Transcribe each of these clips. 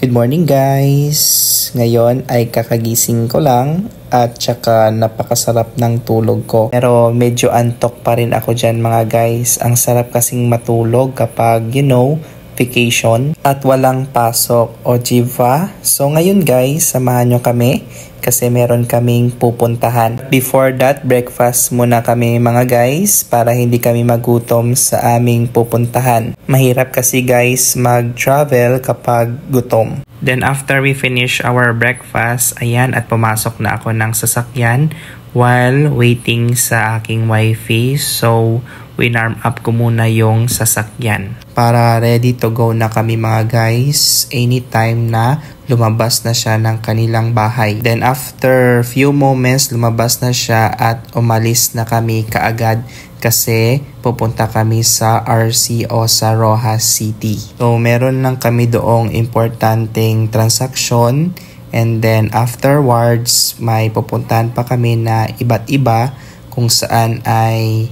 Good morning guys! Ngayon ay kakagising ko lang at saka napakasarap ng tulog ko. Pero medyo antok pa rin ako dyan mga guys. Ang sarap kasing matulog kapag vacation at walang pasok o diba? So ngayon guys, samahan nyo kami kasi meron kaming pupuntahan. Before that, breakfast muna kami mga guys para hindi kami magutom sa aming pupuntahan. Mahirap kasi guys mag-travel kapag gutom. Then after we finish our breakfast, ayan at pumasok na ako ng sasakyan while waiting sa aking wifey. So winarm up ko muna yung sasakyan para ready to go na kami mga guys anytime na lumabas na siya ng kanilang bahay. Then after few moments lumabas na siya at umalis na kami kaagad kasi pupunta kami sa RC o sa Roxas City. So meron lang kami doong importanteng transaction and then afterwards may pupuntahan pa kami na iba't iba kung saan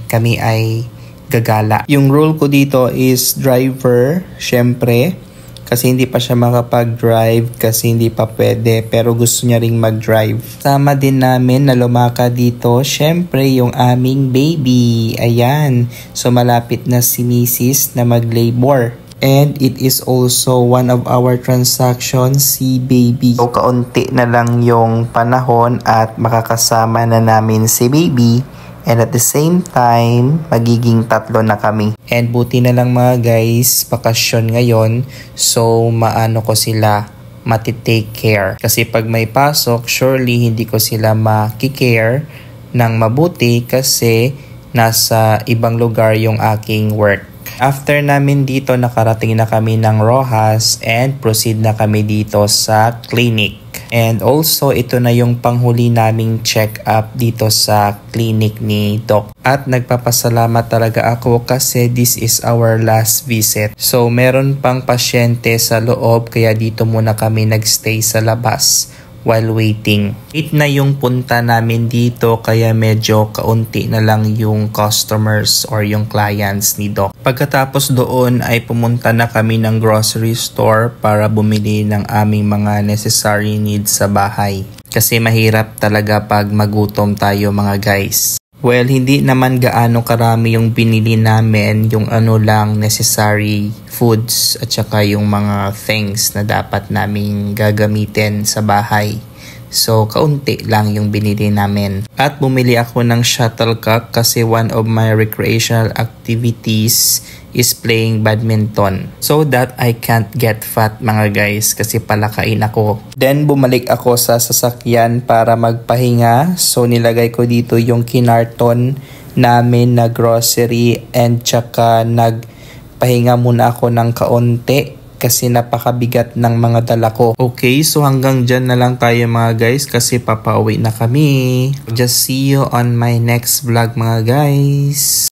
kami ay gagala. Yung role ko dito is driver, syempre. Kasi hindi pa siya makapag-drive kasi hindi pa pwede pero gusto niya ring mag-drive. Sama din namin na lumakad dito, syempre yung aming baby. Ayan. So malapit na si Mrs. na mag-labor. And it is also one of our transactions, si baby. So kaunti na lang yung panahon at makakasama na namin si baby. And at the same time, magiging 3 na kami. And buti na lang mga guys, bakasyon ngayon. So maano ko sila matitake care. Kasi pag may pasok, surely hindi ko sila makikare ng mabuti kasi nasa ibang lugar yung aking work. After namin dito, nakarating na kami ng Roxas and proceed na kami dito sa clinic. And also, ito na yung panghuli naming check-up dito sa clinic ni Doc. At nagpapasalamat talaga ako kasi this is our last visit. So, meron pang pasyente sa loob kaya dito muna kami nagstay sa labas while waiting. 8 na yung punta namin dito kaya medyo kaunti na lang yung customers or yung clients ni Doc. Pagkatapos doon ay pumunta na kami ng grocery store para bumili ng aming mga necessary needs sa bahay. Kasi mahirap talaga pag magutom tayo mga guys. Well, hindi naman gaano karami yung binili namin, yung lang necessary foods at saka yung mga things na dapat naming gagamitin sa bahay. So, kaunti lang yung binili namin. At bumili ako ng shuttlecock kasi one of my recreational activities is playing badminton. So that I can't get fat mga guys kasi palakain ako. Then bumalik ako sa sasakyan para magpahinga. So nilagay ko dito yung kinarton namin na grocery and tsaka nagpahinga muna ako ng kaunti kasi napakabigat ng mga dala ko. Okay, so hanggang dyan na lang tayo mga guys kasi papauwi na kami. Just see you on my next vlog mga guys.